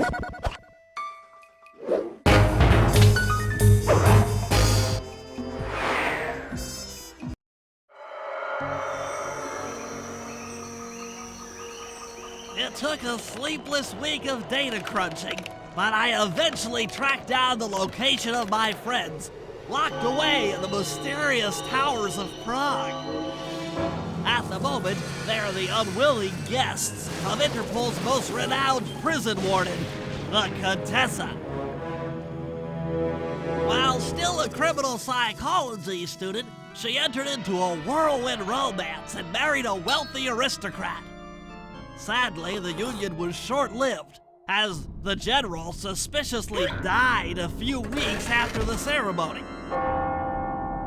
It took a sleepless week of data crunching, but I eventually tracked down the location of my friends, locked away in the mysterious towers of Prague. At the moment, they are the unwilling guests of Interpol's most renowned prison warden, the Contessa. While still a criminal psychology student, she entered into a whirlwind romance and married a wealthy aristocrat. Sadly, the union was short-lived, as the general suspiciously died a few weeks after the ceremony.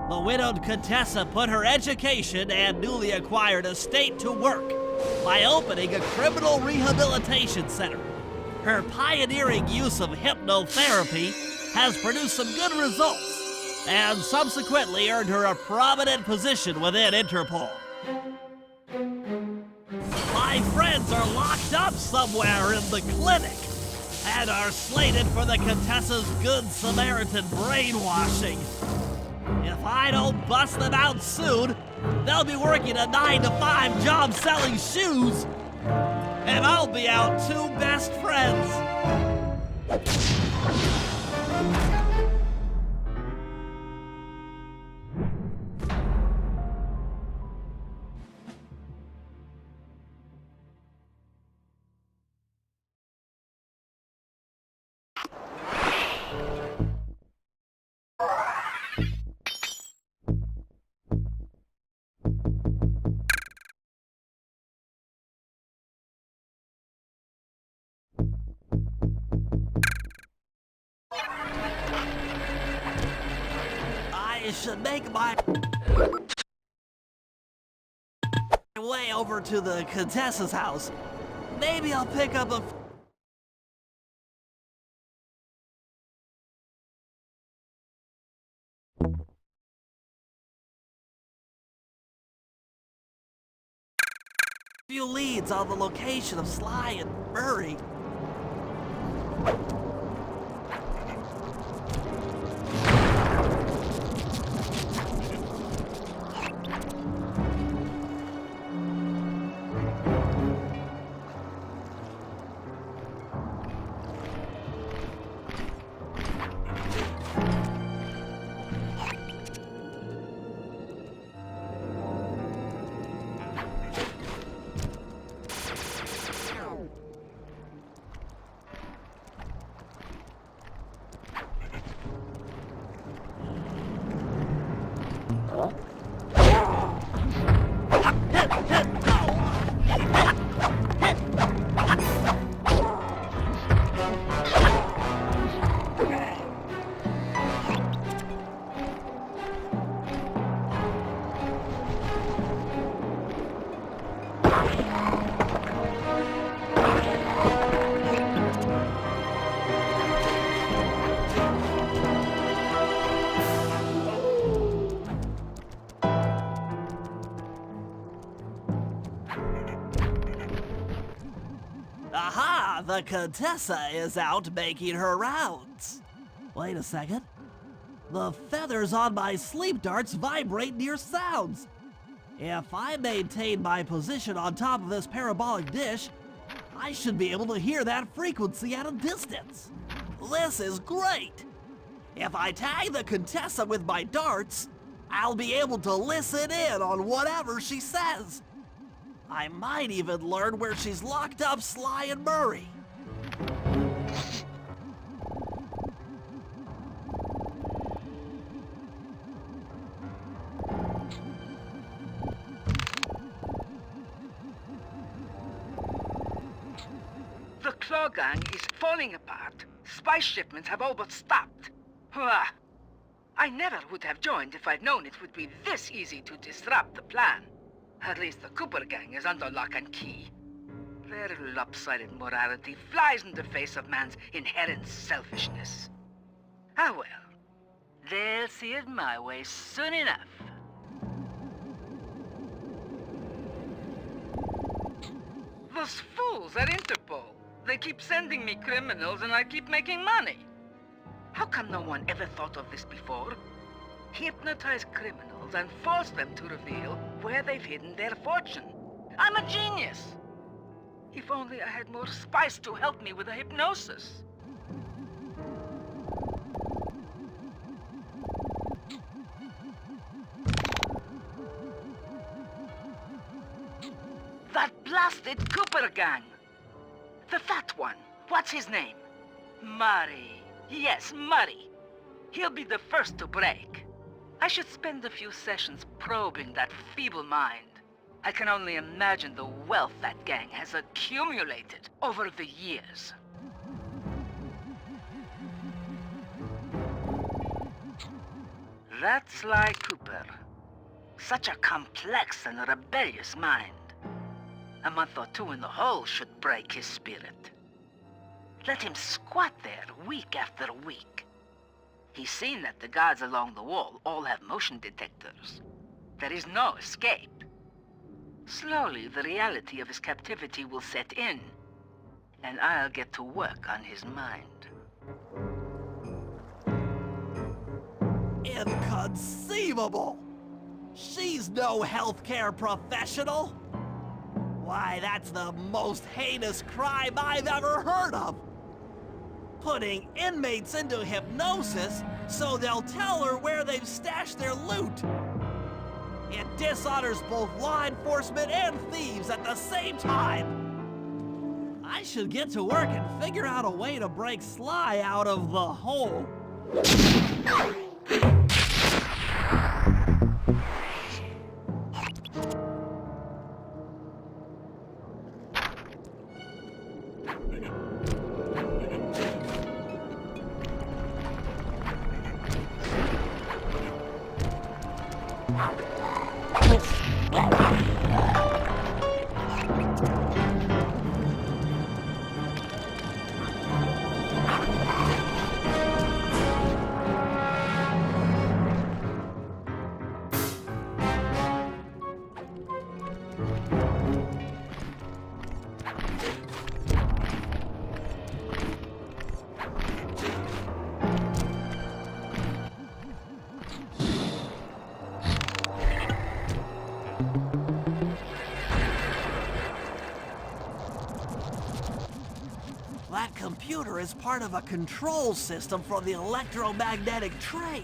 The widowed Contessa put her education and newly acquired estate to work by opening a criminal rehabilitation center. Her pioneering use of hypnotherapy has produced some good results, and subsequently earned her a prominent position within Interpol. My friends are locked up somewhere in the clinic and are slated for the Contessa's Good Samaritan brainwashing. If I don't bust them out soon, they'll be working a 9-to-5 job selling shoes, and I'll be out two best friends. I should make my way over to the Contessa's house. Maybe I'll pick up a few leads on the location of Sly and Murray. Aha! The Contessa is out making her rounds. Wait a second. The feathers on my sleep darts vibrate near sounds. If I maintain my position on top of this parabolic dish, I should be able to hear that frequency at a distance. This is great! If I tag the Contessa with my darts, I'll be able to listen in on whatever she says. I might even learn where she's locked up Sly and Murray. The Claw Gang is falling apart. Spy shipments have all but stopped. Hurrah! I never would have joined if I'd known it would be this easy to disrupt the plan. At least the Cooper Gang is under lock and key. Their lopsided morality flies in the face of man's inherent selfishness. Ah well, they'll see it my way soon enough. Those fools at Interpol! They keep sending me criminals and I keep making money. How come no one ever thought of this before? Hypnotize criminals and force them to reveal where they've hidden their fortune. I'm a genius! If only I had more spice to help me with the hypnosis. That blasted Cooper gang! The fat one. What's his name? Murray. Yes, Murray. He'll be the first to break. I should spend a few sessions probing that feeble mind. I can only imagine the wealth that gang has accumulated over the years. That's Sly Cooper. Such a complex and rebellious mind. A month or two in the hole should break his spirit. Let him squat there week after week. He's seen that the guards along the wall all have motion detectors. There is no escape. Slowly, the reality of his captivity will set in, and I'll get to work on his mind. Inconceivable! She's no healthcare professional! Why, that's the most heinous crime I've ever heard of! Putting inmates into hypnosis so they'll tell her where they've stashed their loot! It dishonors both law enforcement and thieves at the same time! I should get to work and figure out a way to break Sly out of the hole. That computer is part of a control system for the electromagnetic train.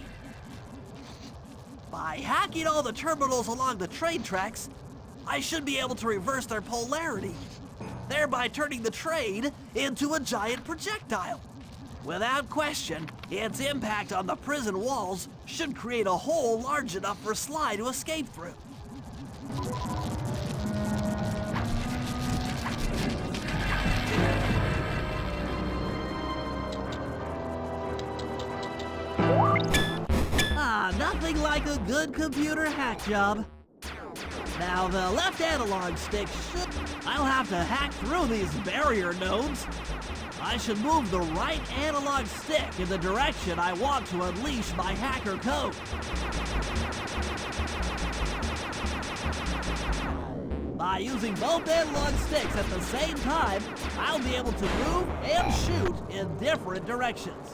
By hacking all the terminals along the train tracks, I should be able to reverse their polarity, thereby turning the train into a giant projectile. Without question, its impact on the prison walls should create a hole large enough for Sly to escape through. Nothing like a good computer hack job. Now the left analog stick should... I'll have to hack through these barrier nodes. I should move the right analog stick in the direction I want to unleash my hacker code. By using both analog sticks at the same time, I'll be able to move and shoot in different directions.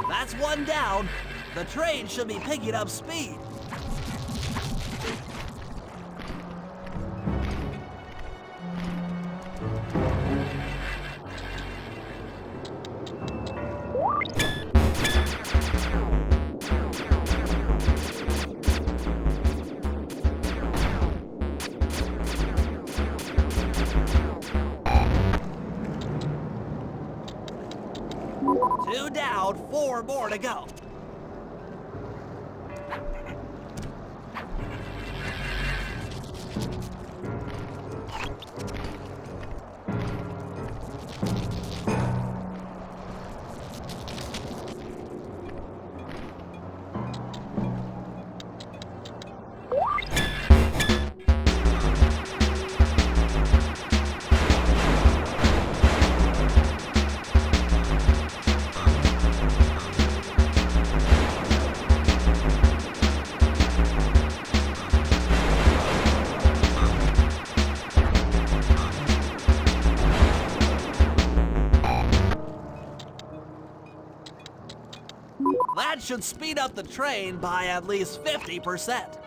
That's one down. The train should be picking up speed. Two down, 4 more to go. That should speed up the train by at least 50%.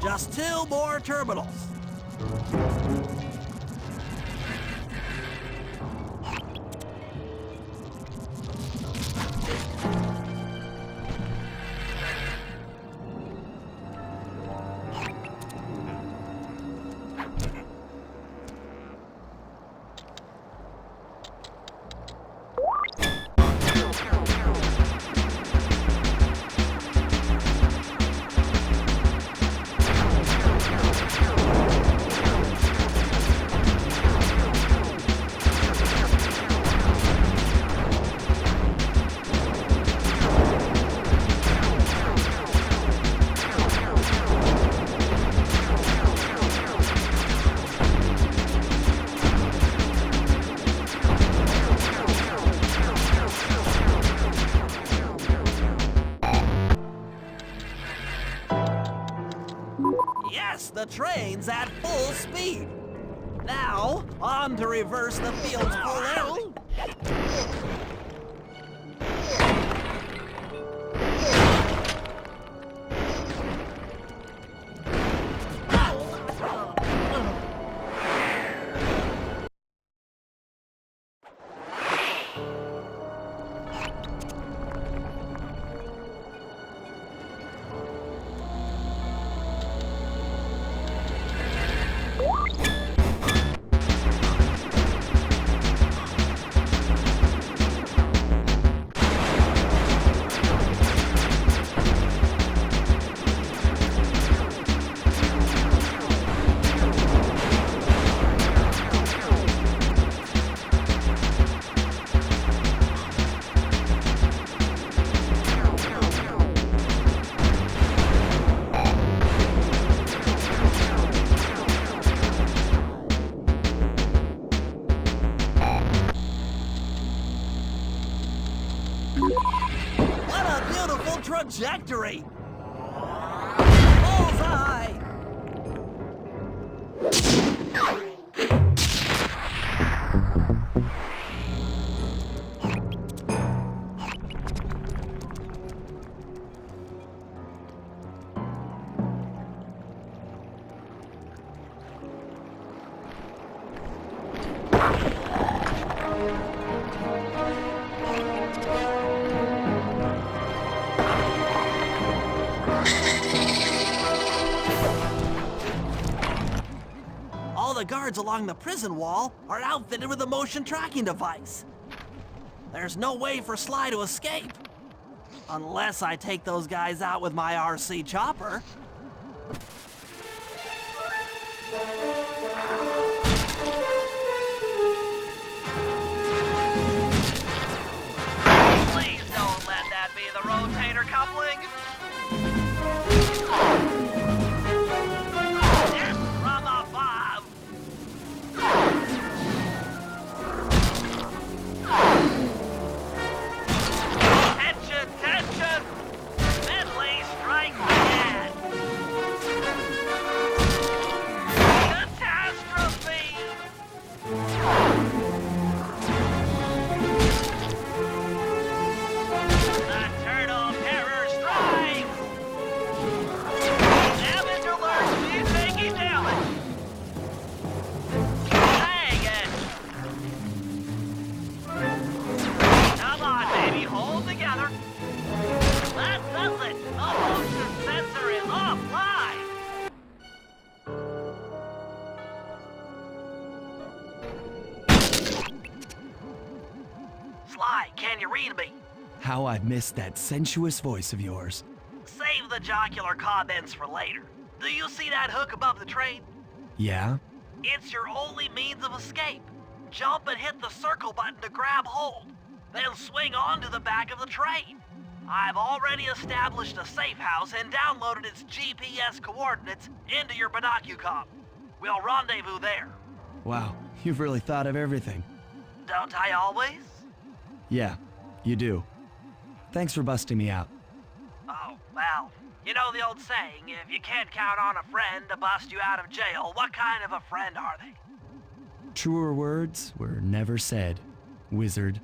Just 2 more terminals. Yes, the train's at full speed. Now, on to reverse the field's polarity. What a beautiful trajectory! Bullseye! All the guards along the prison wall are outfitted with a motion tracking device. There's no way for Sly to escape. Unless I take those guys out with my RC chopper. the rotator coupling? Yes, from above. Tension, tension. Medley strikes again. Catastrophe. The turtle terror strikes. Damage alert. She's taking damage. Dang it. Come on, baby. Hold together. That does it. The motion sensor is offline. Sly, can you read me? How I've missed that sensuous voice of yours. Save the jocular comments for later. Do you see that hook above the train? Yeah? It's your only means of escape. Jump and hit the circle button to grab hold. Then swing onto the back of the train. I've already established a safe house and downloaded its GPS coordinates into your binocucom. We'll rendezvous there. Wow, you've really thought of everything. Don't I always? Yeah, you do. Thanks for busting me out. Oh, well, you know the old saying, if you can't count on a friend to bust you out of jail, what kind of a friend are they? Truer words were never said, wizard.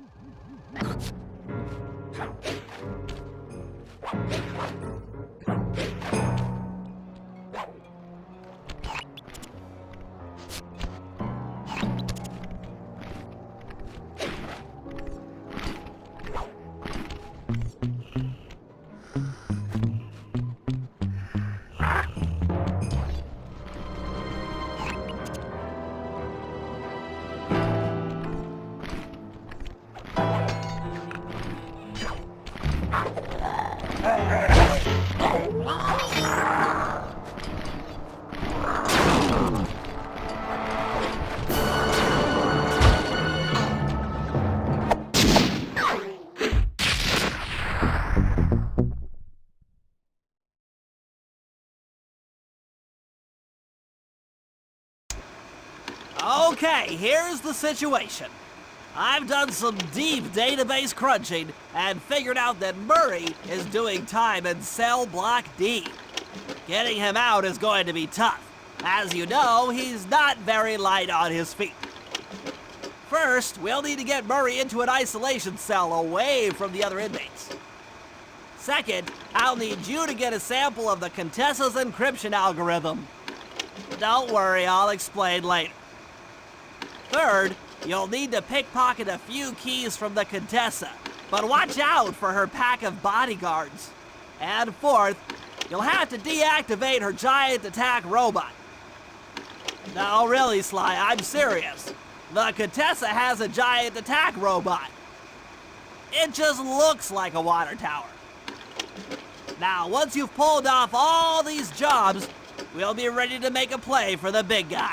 Okay, here's the situation. I've done some deep database crunching and figured out that Murray is doing time in cell block D. Getting him out is going to be tough. As you know, he's not very light on his feet. First, we'll need to get Murray into an isolation cell away from the other inmates. Second, I'll need you to get a sample of the Contessa's encryption algorithm. Don't worry, I'll explain later. Third, you'll need to pickpocket a few keys from the Contessa, but watch out for her pack of bodyguards. And fourth, you'll have to deactivate her giant attack robot. No, really, Sly, I'm serious. The Contessa has a giant attack robot. It just looks like a water tower. Now, once you've pulled off all these jobs, we'll be ready to make a play for the big guy.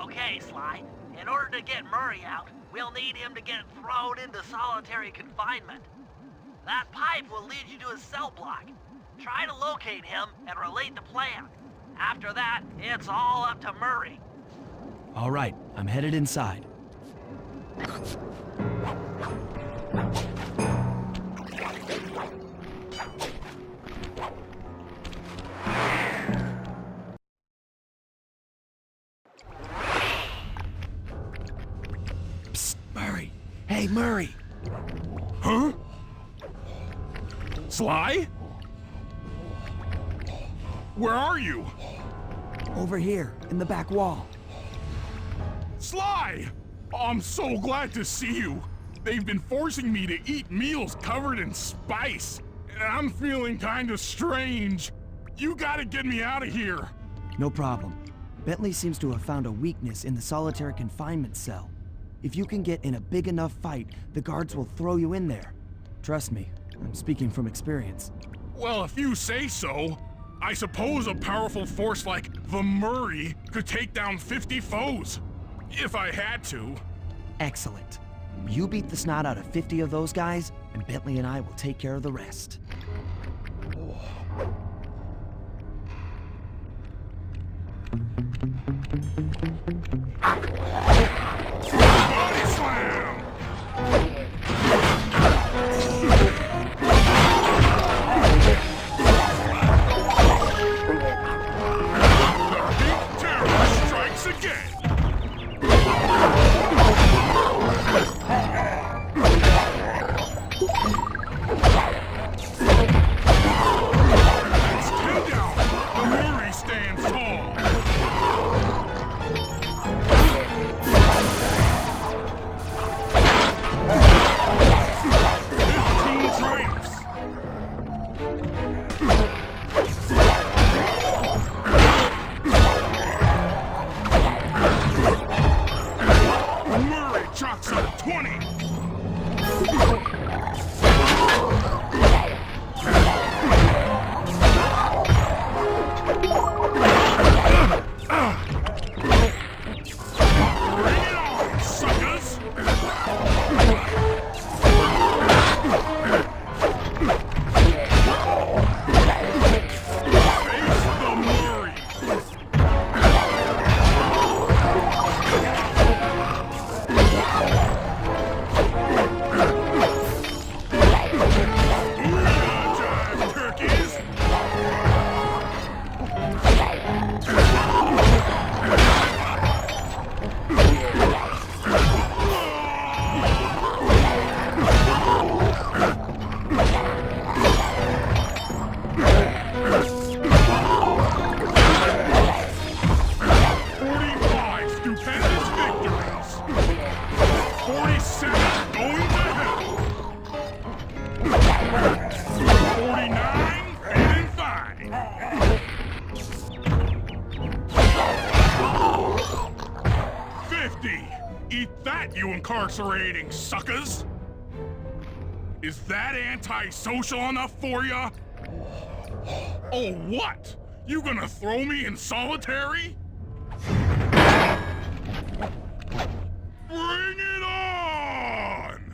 Okay, Sly. In order to get Murray out, we'll need him to get thrown into solitary confinement. That pipe will lead you to his cell block. Try to locate him and relate the plan. After that, it's all up to Murray. All right, I'm headed inside. Psst, Murray. Hey, Murray. Huh? Sly? Where are you? Over here, in the back wall. Sly! I'm so glad to see you. They've been forcing me to eat meals covered in spice, and I'm feeling kinda strange. You gotta get me out of here. No problem. Bentley seems to have found a weakness in the solitary confinement cell. If you can get in a big enough fight, the guards will throw you in there. Trust me, I'm speaking from experience. Well, if you say so, I suppose a powerful force like the Murray could take down 50 foes. If I had to. Excellent. You beat the snot out of 50 of those guys, and Bentley and I will take care of the rest. Body slam! The Pink Terror strikes again! That's 10 down! The Murray stands tall! 15 triumphs! Murray chalks up 20! Bring it on, suckers! Face the Murray! Booyah time, turkeys! "45 stupendous victories! 47 going to hell! 49 and fine! 50! Eat that, you incarcerating suckers! Is that antisocial enough for ya? Oh, what? You gonna throw me in solitary? Bring it on!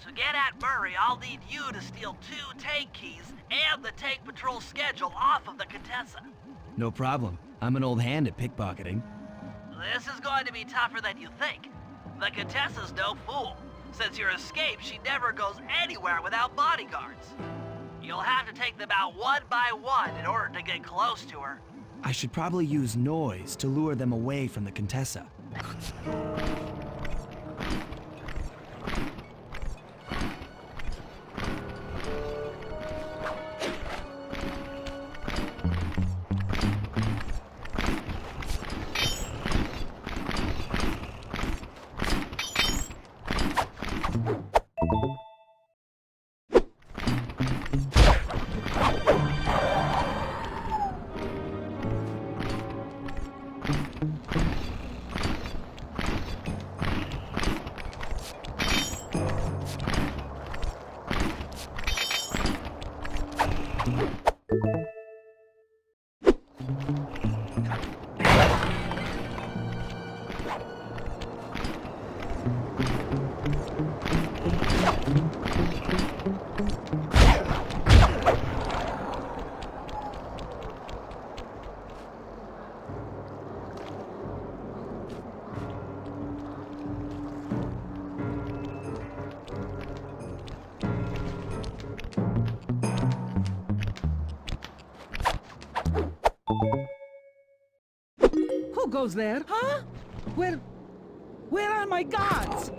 To get at Murray, I'll need you to steal 2 tank keys and the tank patrol schedule off of the Contessa. No problem. I'm an old hand at pickpocketing. This is going to be tougher than you think. The Contessa's no fool. Since your escape, she never goes anywhere without bodyguards. You'll have to take them out one by one in order to get close to her. I should probably use noise to lure them away from the Contessa. goes there, huh? Where are my gods?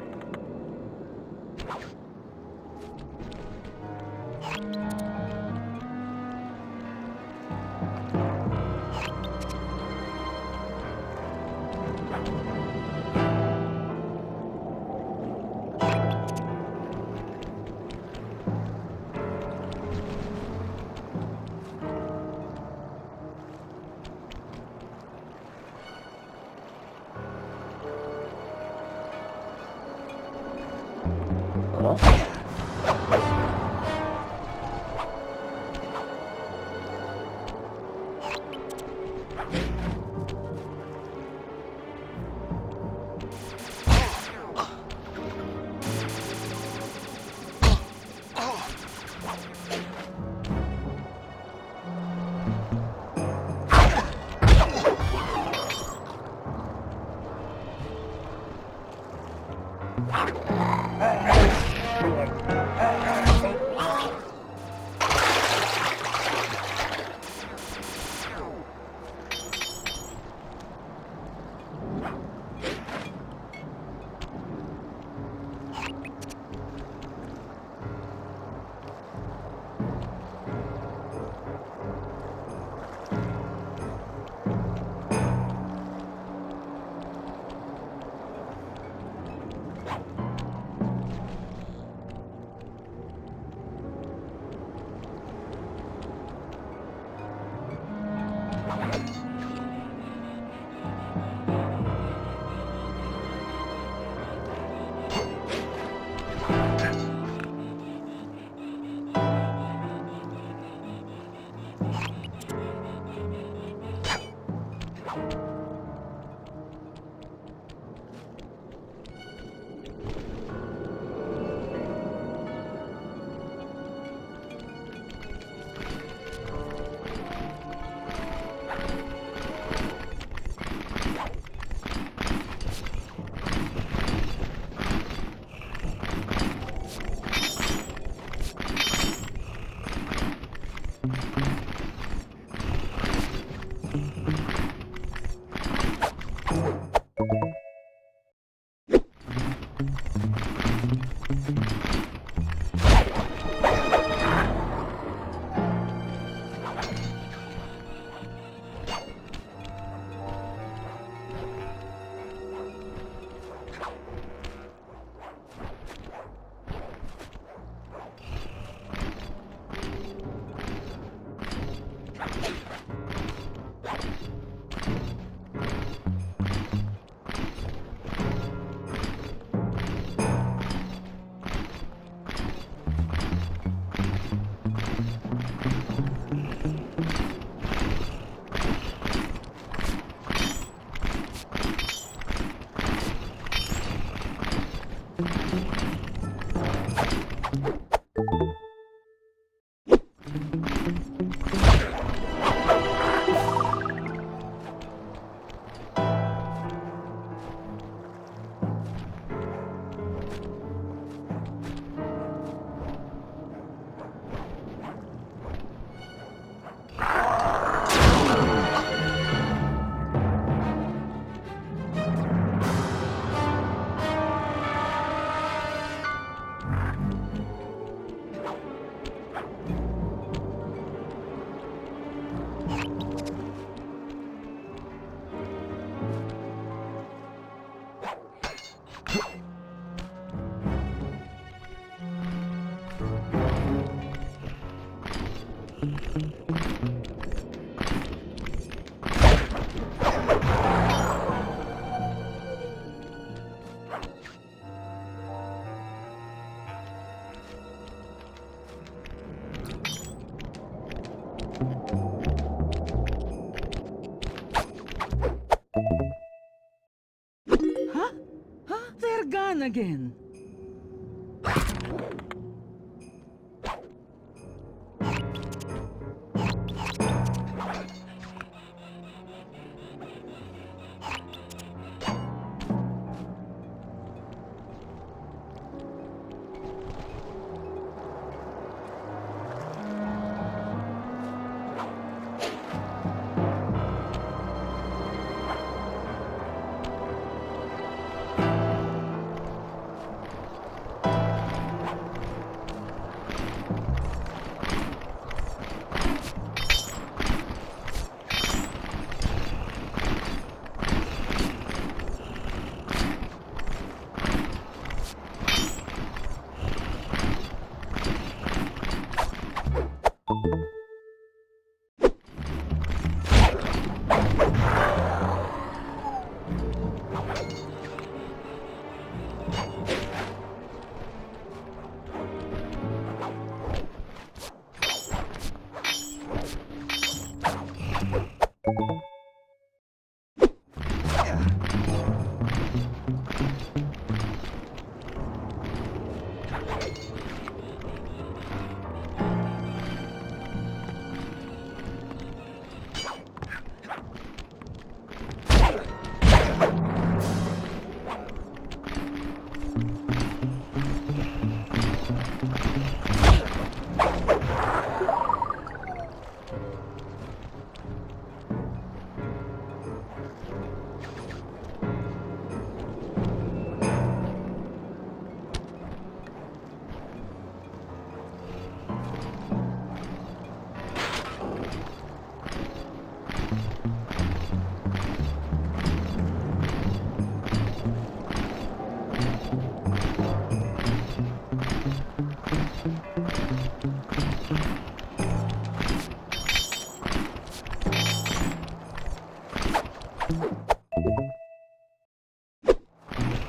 They're gone again.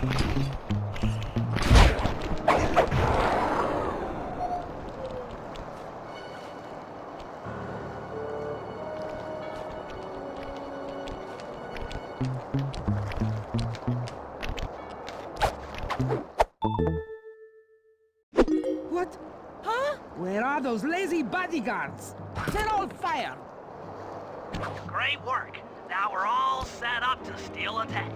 What? Huh? Where are those lazy bodyguards? They're all fire! Great work. Now we're all set up to steal a tank.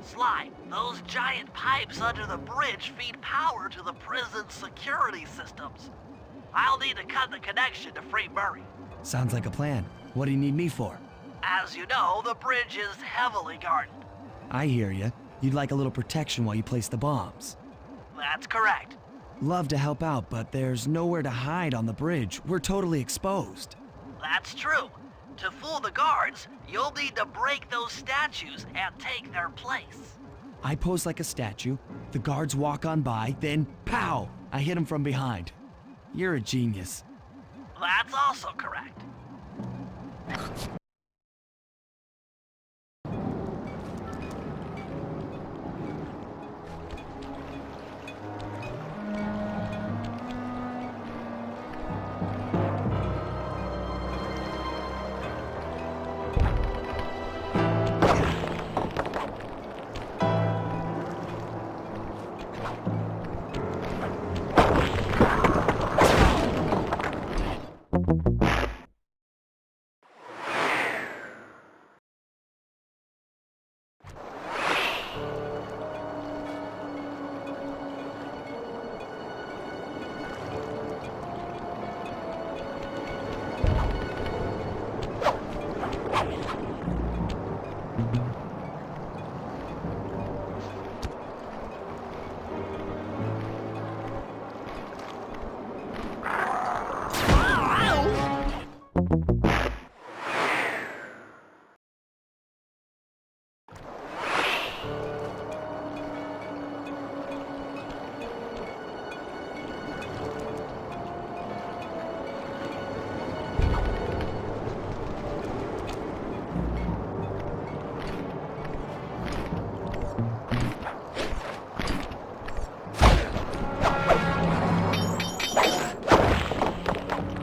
Sly, those giant pipes under the bridge feed power to the prison's security systems. I'll need to cut the connection to free Murray. Sounds like a plan. What do you need me for? As you know, the bridge is heavily guarded. I hear you. You'd like a little protection while you place the bombs. That's correct. Love to help out, but there's nowhere to hide on the bridge. We're totally exposed. That's true. To fool the guards, you'll need to break those statues and take their place. I pose like a statue, the guards walk on by, then pow! I hit them from behind. You're a genius. That's also correct.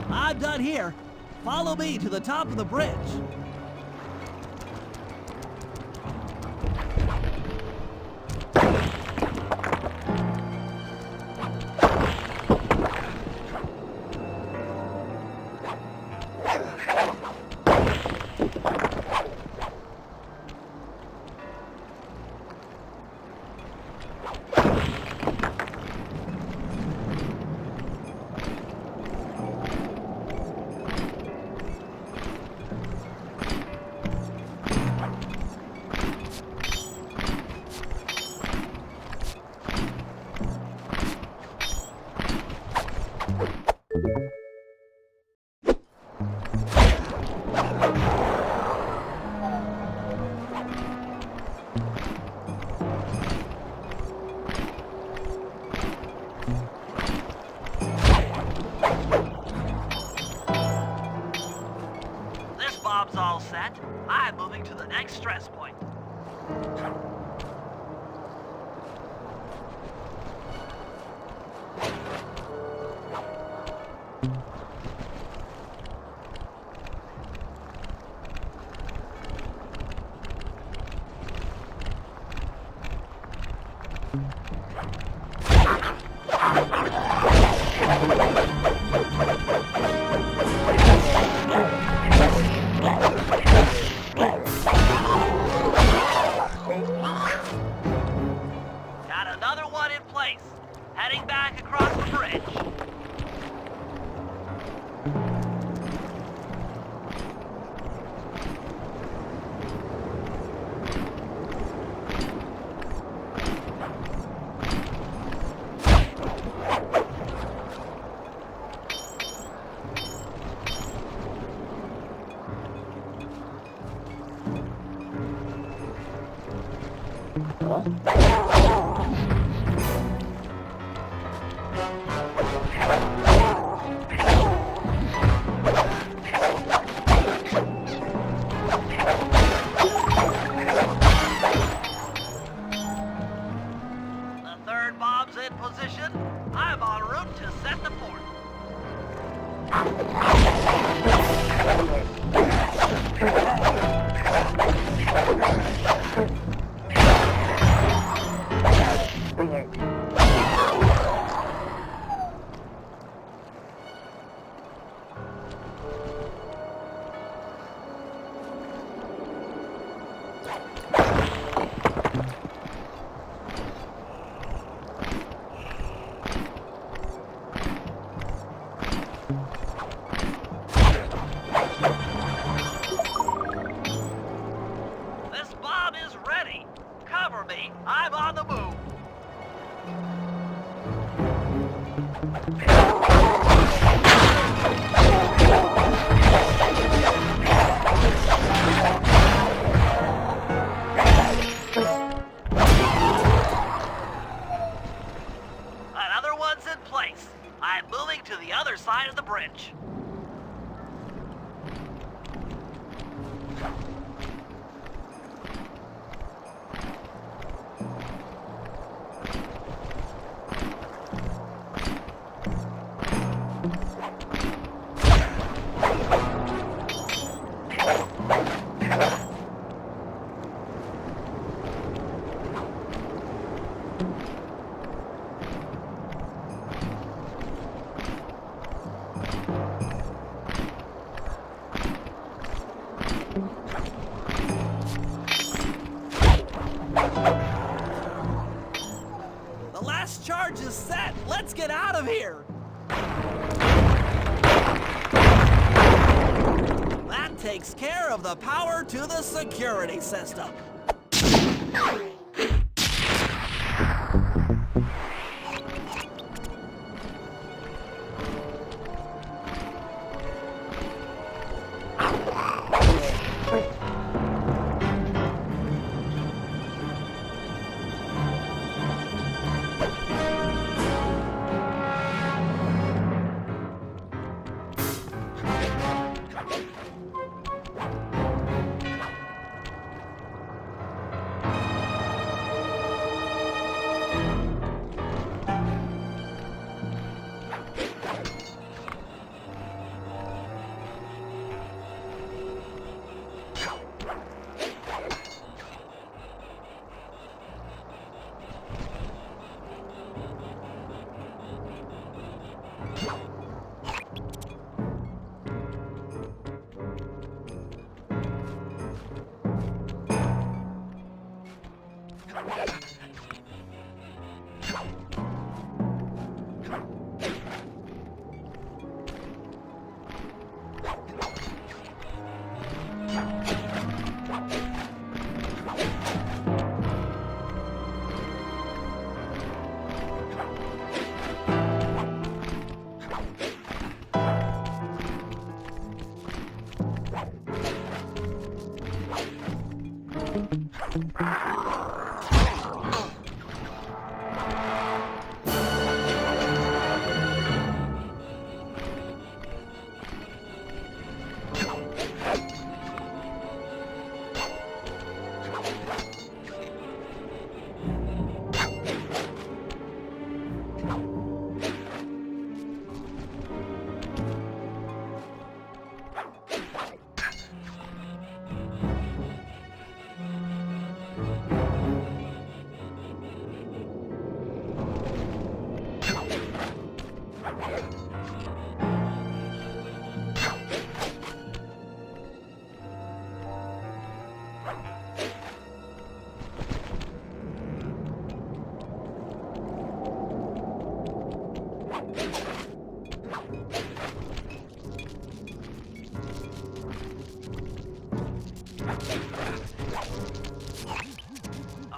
I'm done here. Follow me to the top of the bridge. stress point. Got another one in place. Heading back across the bridge. The third bomb's in position. I'm en route to set the fourth. This bomb is ready. Cover me. I'm on the move. Another one's in place. I'm moving to the other side of the bridge. The last charge is set. Let's get out of here. That takes care of the power to the security system.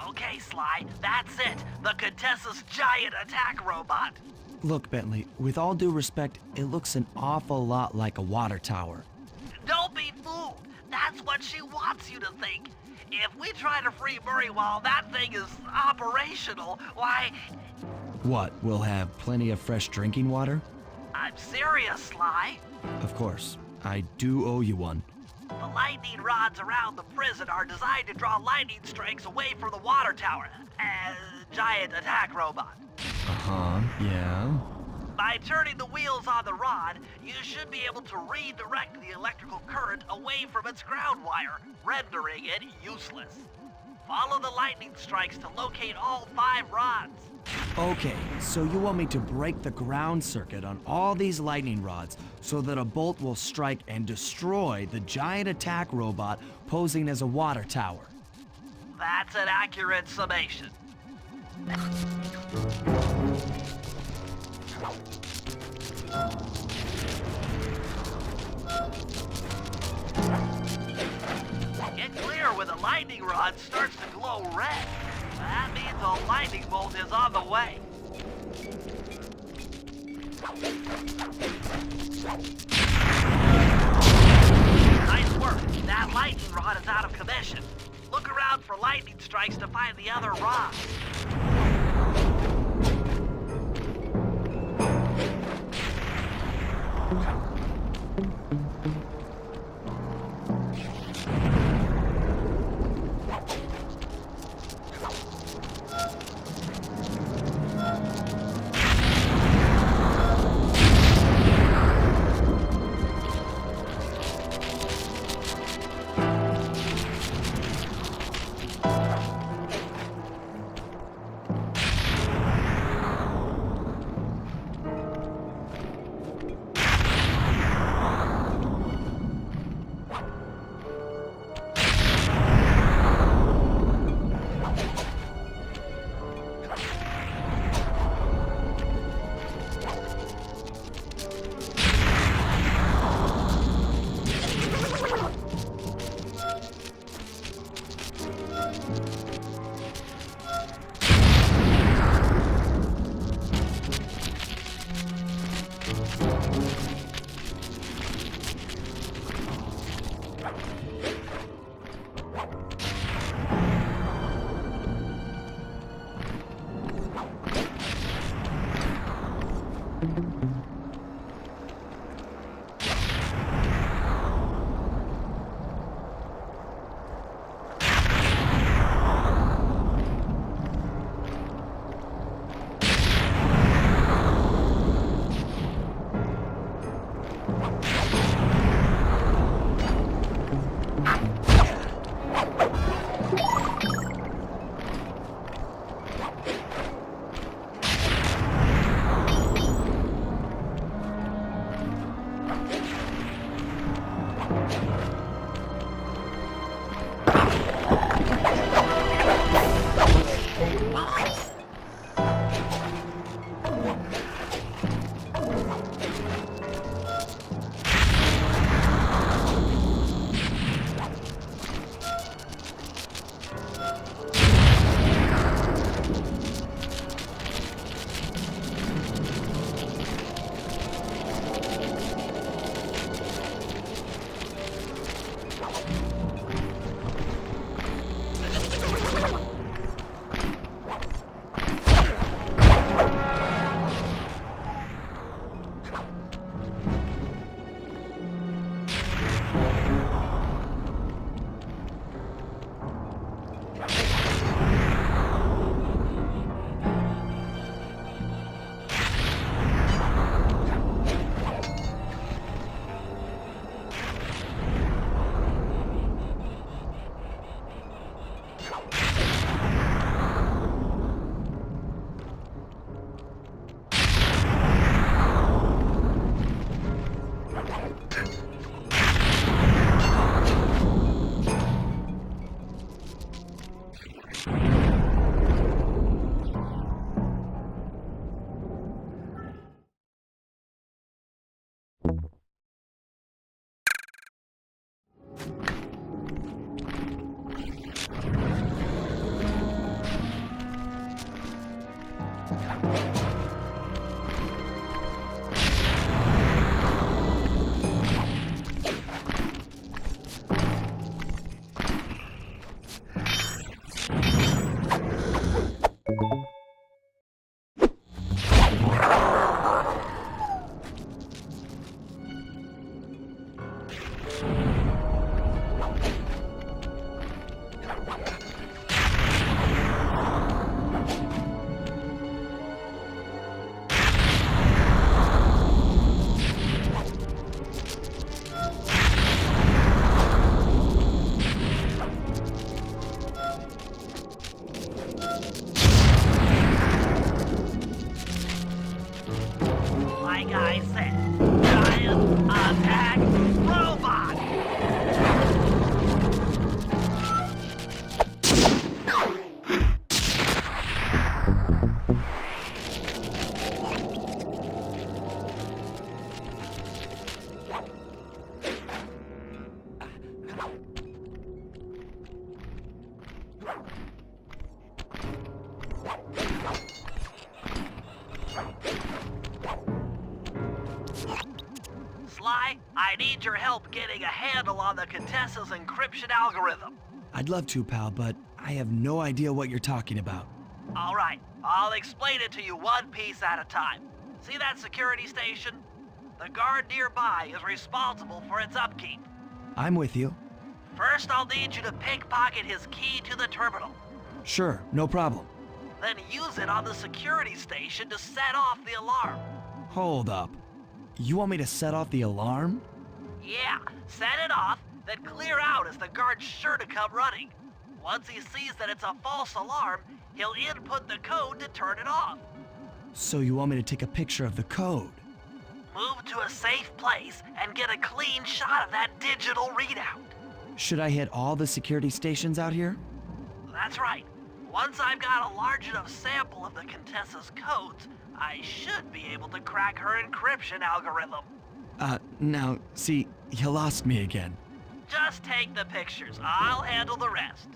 Okay, Sly, that's it. The Contessa's giant attack robot. Look, Bentley, with all due respect, it looks an awful lot like a water tower. Don't be fooled. That's what she wants you to think. If we try to free Murray while that thing is operational, why... What, we'll have plenty of fresh drinking water? I'm serious, Sly. Of course. I do owe you one. The lightning rods around the prison are designed to draw lightning strikes away from the water tower. Giant attack robot. Uh-huh, yeah. By turning the wheels on the rod, you should be able to redirect the electrical current away from its ground wire, rendering it useless. Follow the lightning strikes to locate all 5 rods. Okay, so you want me to break the ground circuit on all these lightning rods so that a bolt will strike and destroy the giant attack robot posing as a water tower. That's an accurate summation. Get clear when the lightning rod starts to glow red. That means a lightning bolt is on the way. Nice work. That lightning rod is out of commission. Look around for lightning strikes to find the other rods. Like I said, giant attack robot! Sly, I need your help getting a handle on the Contessa's encryption algorithm. I'd love to, pal, but I have no idea what you're talking about. All right, I'll explain it to you one piece at a time. See that security station? The guard nearby is responsible for its upkeep. I'm with you. First, I'll need you to pickpocket his key to the terminal. Sure, no problem. Then use it on the security station to set off the alarm. Hold up. You want me to set off the alarm? Yeah, set it off, then clear out as the guard's sure to come running. Once he sees that it's a false alarm, he'll input the code to turn it off. So you want me to take a picture of the code? Move to a safe place and get a clean shot of that digital readout. Should I hit all the security stations out here? That's right. Once I've got a large enough sample of the Contessa's codes, I should be able to crack her encryption algorithm. Now, see, you lost me again. Just take the pictures. I'll handle the rest.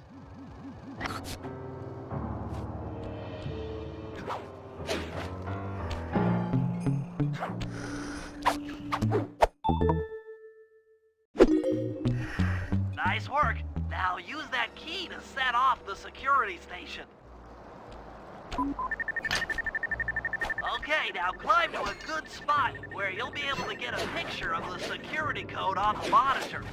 Nice work. Now use that key to set off the security station. Okay, now climb to a good spot where you'll be able to get a picture of the security code on the monitor.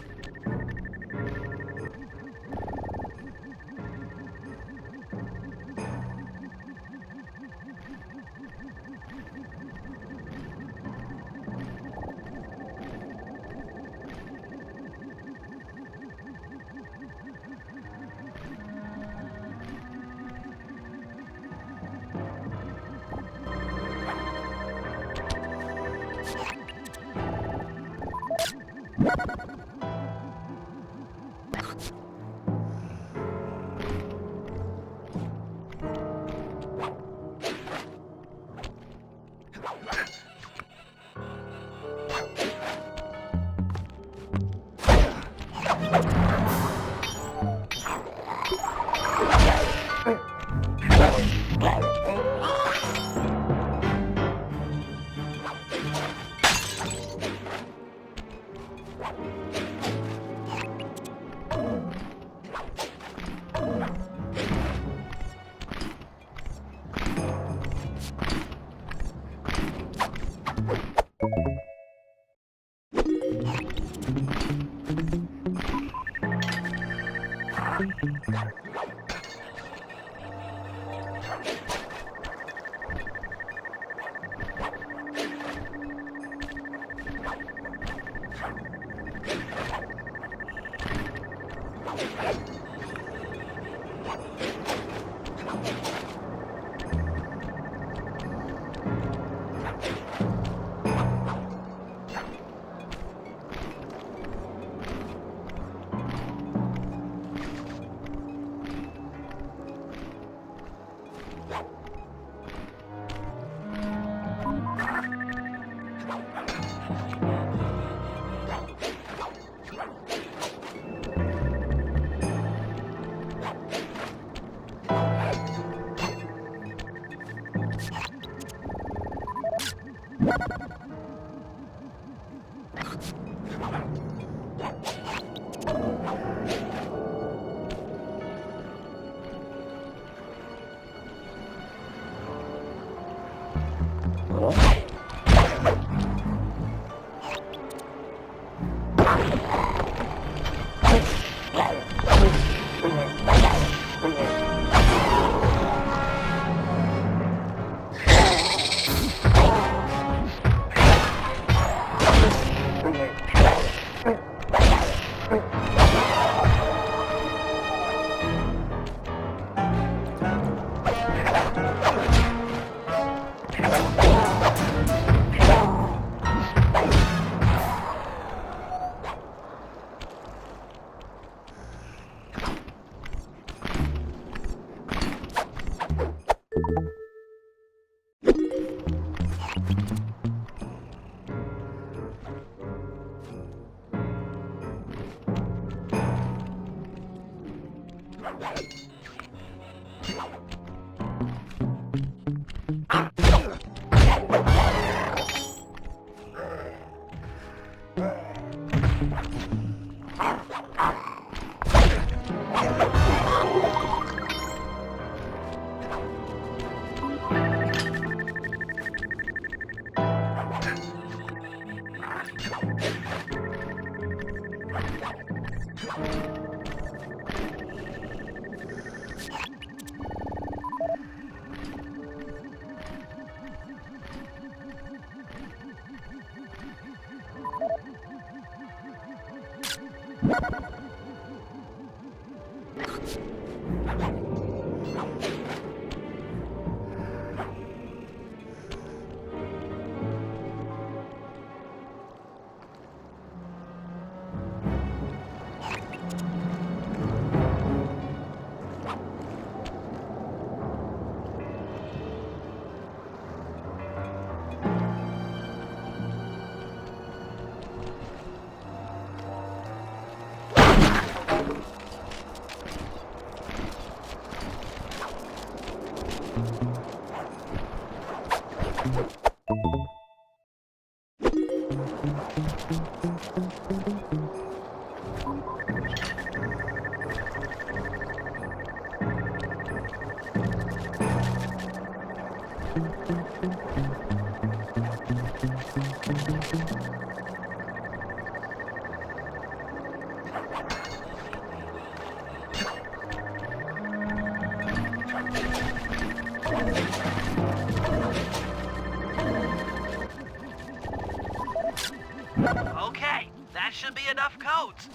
Okay, that should be enough codes.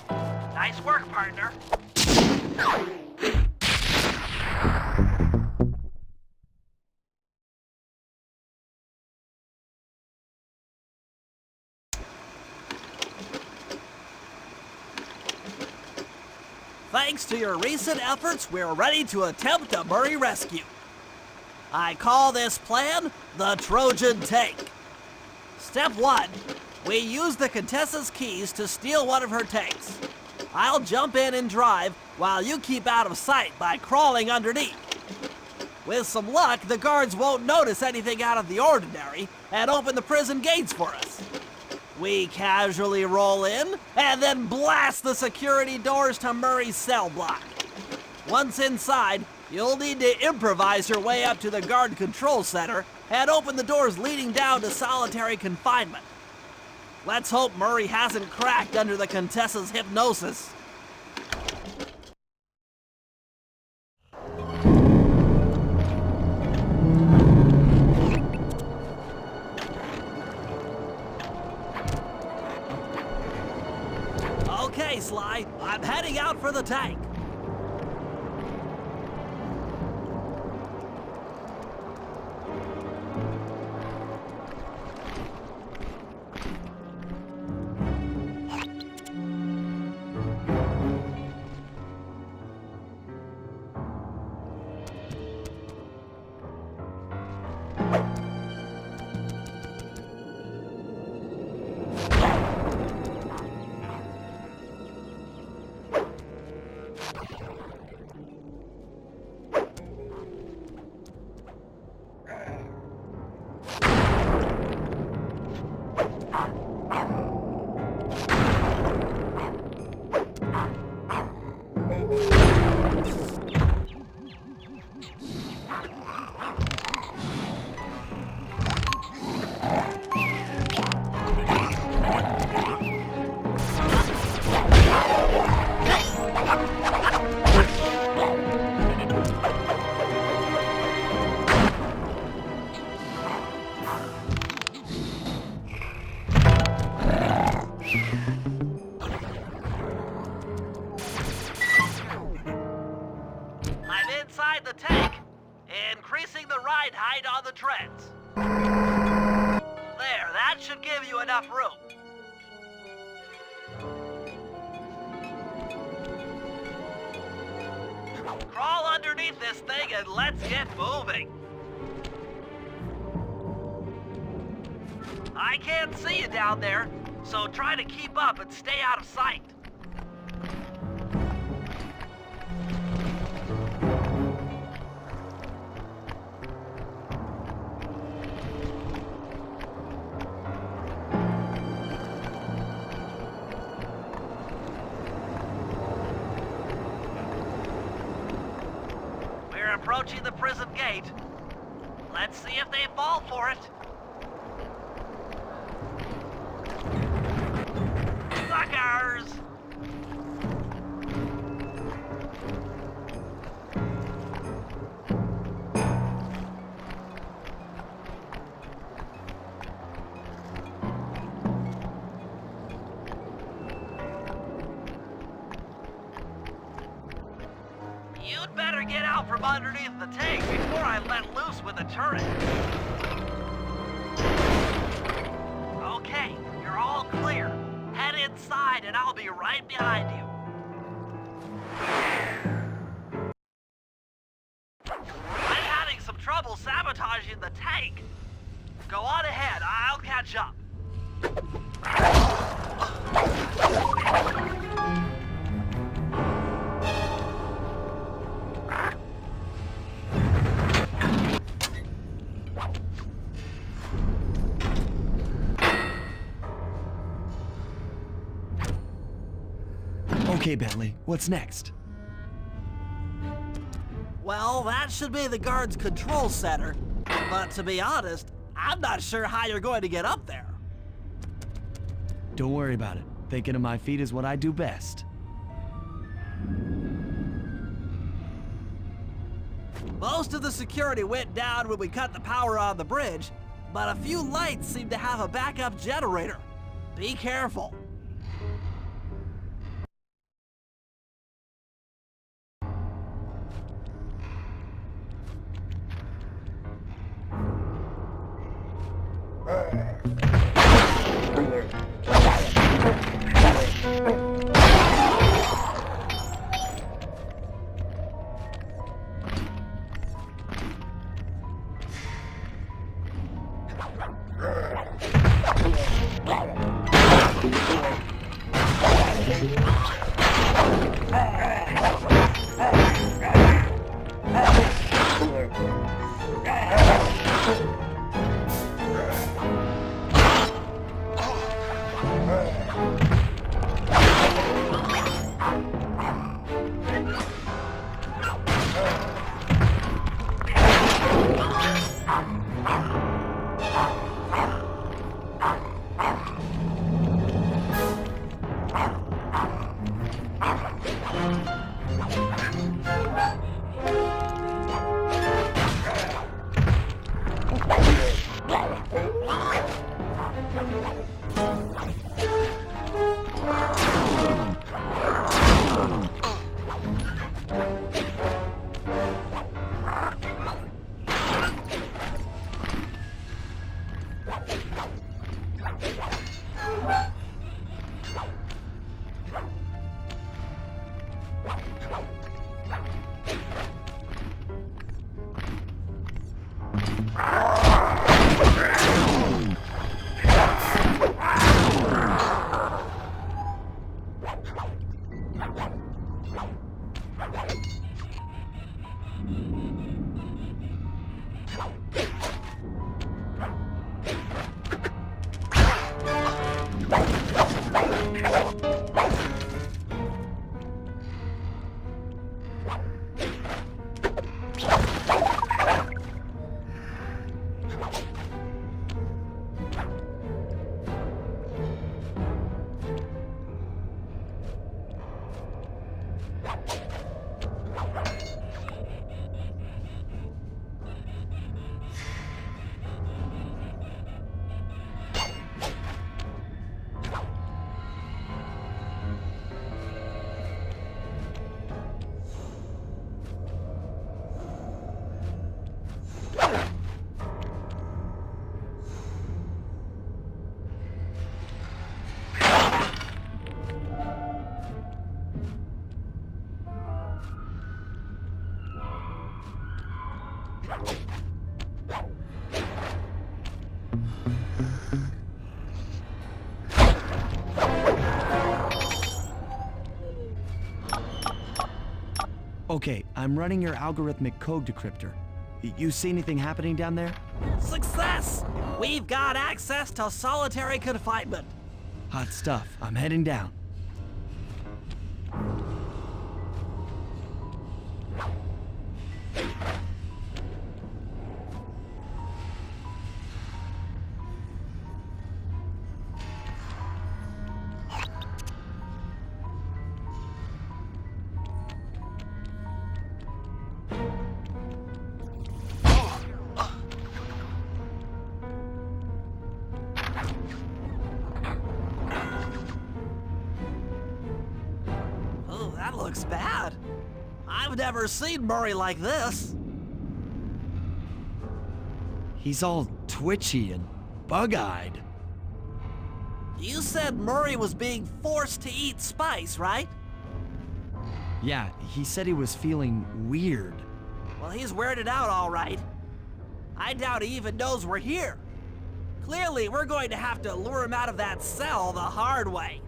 Nice work, partner. Thanks to your recent efforts, we're ready to attempt a Murray rescue. I call this plan the Trojan Tank. Step 1. We use the Contessa's keys to steal one of her tanks. I'll jump in and drive while you keep out of sight by crawling underneath. With some luck, the guards won't notice anything out of the ordinary and open the prison gates for us. We casually roll in and then blast the security doors to Murray's cell block. Once inside, you'll need to improvise your way up to the guard control center and open the doors leading down to solitary confinement. Let's hope Murray hasn't cracked under the Contessa's hypnosis. Okay, Sly, I'm heading out for the tank. I'm inside the tank, increasing the ride height on the treads. There, that should give you enough room. Crawl underneath this thing and let's get moving. I can't see you down there, so try to keep up and stay out of sight. We're approaching the prison gate. Let's see if they fall for it. Suckers! You'd better get out from underneath the tank before I let loose with the turret. Okay, you're all clear. Head inside and I'll be right behind you. I'm having some trouble sabotaging the tank. Go on ahead, I'll catch up. Okay, Bentley, what's next? Well, that should be the guard's control center. But to be honest, I'm not sure how you're going to get up there. Don't worry about it. Thinking of my feet is what I do best. Most of the security went down when we cut the power on the bridge, but a few lights seem to have a backup generator. Be careful. Okay, I'm running your algorithmic code decryptor. You see anything happening down there? Success! We've got access to solitary confinement. Hot stuff. I'm heading down. Oh, that looks bad. I've never seen Murray like this. He's all twitchy and bug-eyed. You said Murray was being forced to eat spice, right? Yeah, he said he was feeling weird. Well, he's weirded out all right. I doubt he even knows we're here. Clearly, we're going to have to lure him out of that cell the hard way.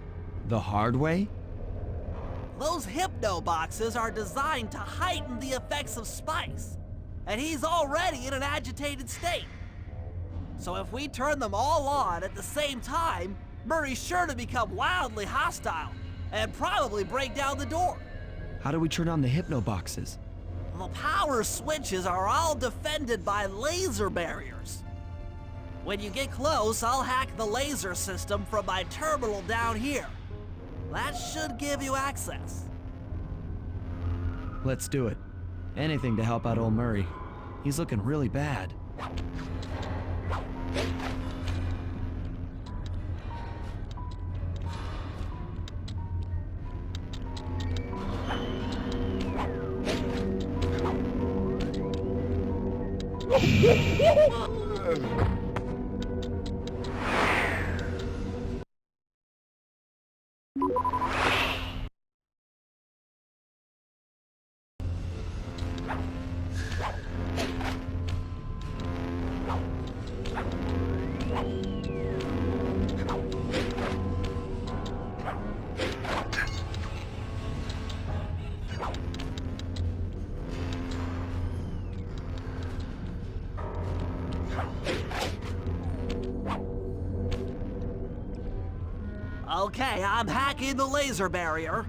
The hard way? Those hypno boxes are designed to heighten the effects of spice, and he's already in an agitated state. So if we turn them all on at the same time, Murray's sure to become wildly hostile and probably break down the door. How do we turn on the hypno boxes? The power switches are all defended by laser barriers. When you get close, I'll hack the laser system from my terminal down here. That should give you access. Let's do it. Anything to help out old Murray. He's looking really bad. Okay, I'm hacking the laser barrier.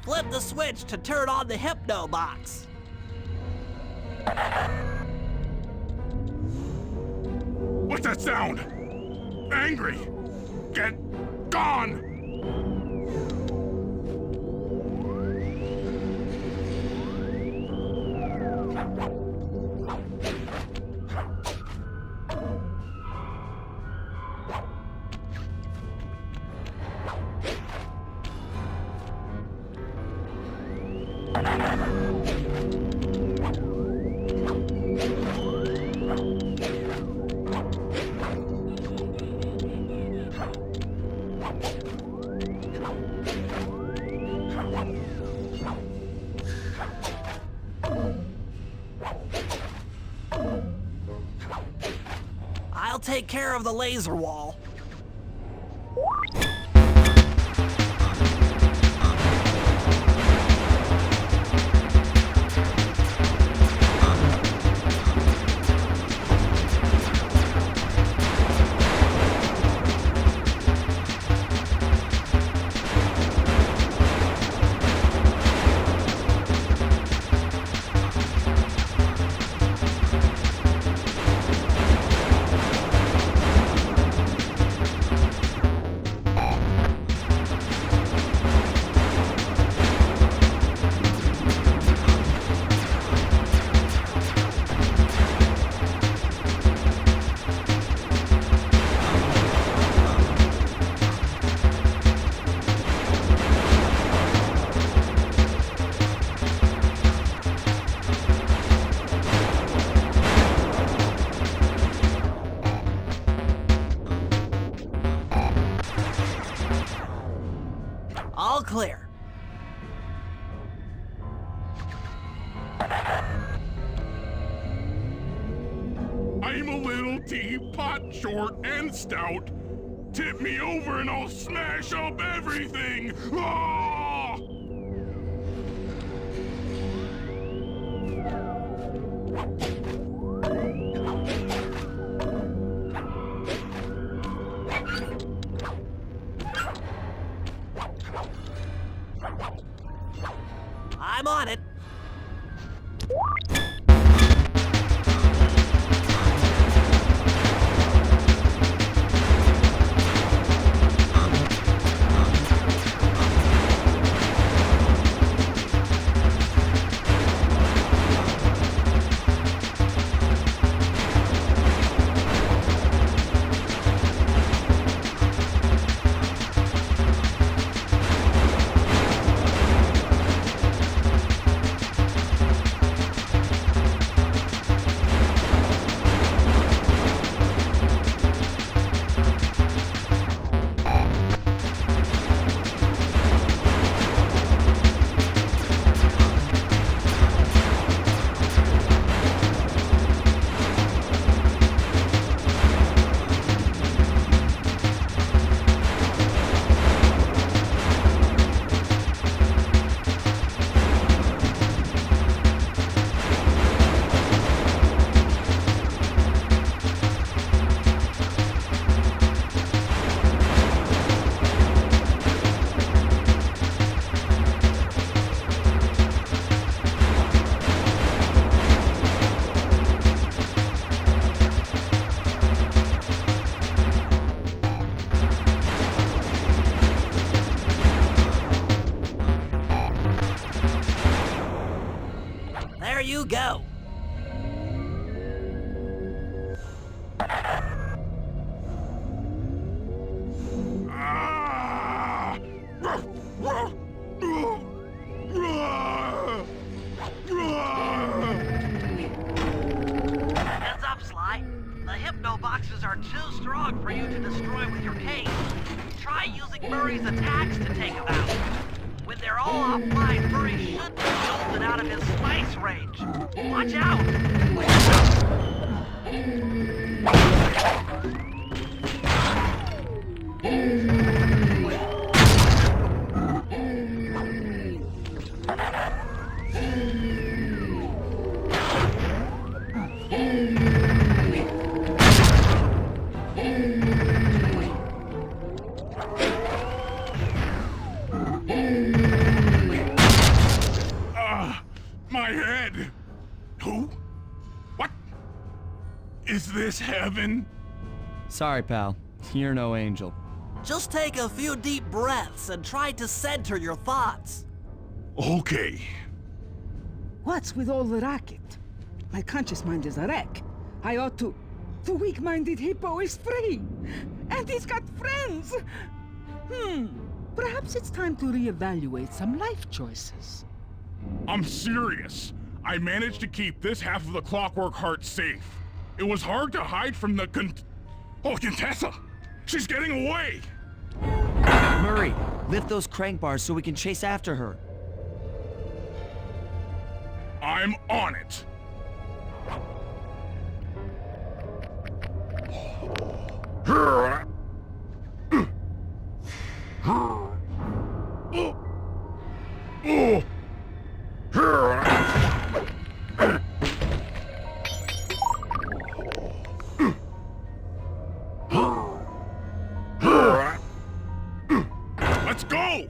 Flip the switch to turn on the hypno box. What's that sound? Angry! Get gone! I'll take care of the laser wall. All clear. I'm a little teapot, short and stout. Tip me over and I'll smash up everything! Ah! I'm on it. There you go. Ah! Heads up, Sly. The hypno boxes are too strong for you to destroy with your cage. Try using Murray's attacks to take them out. When they're all offline, Murray should be jolted out of his spice range. Watch out! My head! Who? What? Is this heaven? Sorry, pal. You're no angel. Just take a few deep breaths and try to center your thoughts. Okay. What's with all the racket? My conscious mind is a wreck. I ought to... The weak-minded hippo is free! And he's got friends! Perhaps it's time to reevaluate some life choices. I'm serious. I managed to keep this half of the Clockwork Heart safe. It was hard to hide from the Contessa! She's getting away! Murray, lift those crank bars so we can chase after her. I'm on it! Let's go!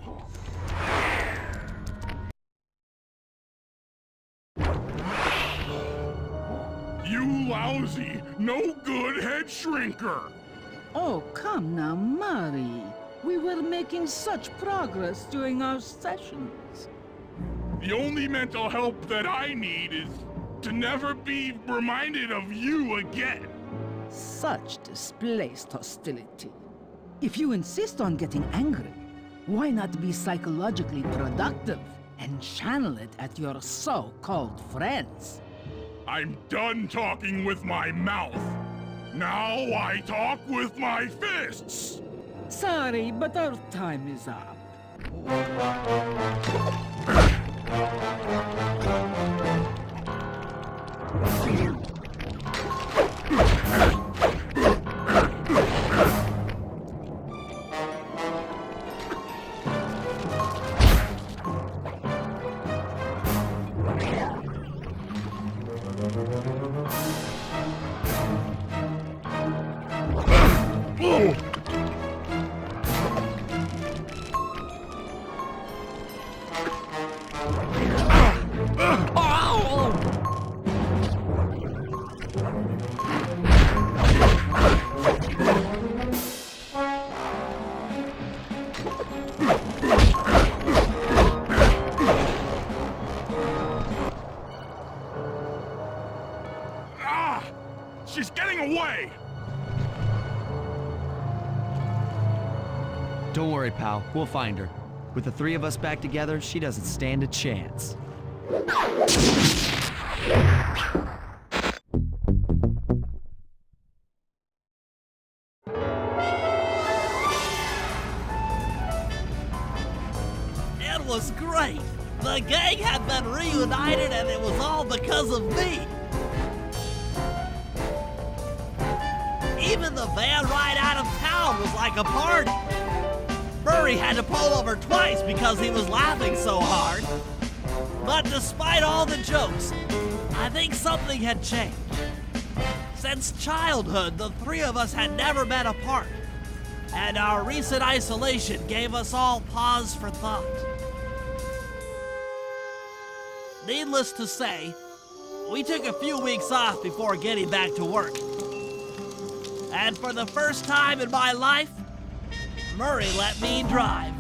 You lousy, no good head shrinker! Oh, come now, Murray. We were making such progress during our sessions. The only mental help that I need is to never be reminded of you again. Such displaced hostility. If you insist on getting angry, why not be psychologically productive and channel it at your so-called friends? I'm done talking with my mouth. Now I talk with my fists. Sorry, but our time is up. She's getting away! Don't worry, pal. We'll find her. With the three of us back together, she doesn't stand a chance. It was great. The gang had been reunited and it was all because of me. Even the van ride out of town was like a party. Murray had to pull over twice because he was laughing so hard. But despite all the jokes, I think something had changed. Since childhood, the three of us had never been apart, and our recent isolation gave us all pause for thought. Needless to say, we took a few weeks off before getting back to work. And for the first time in my life, Murray let me drive.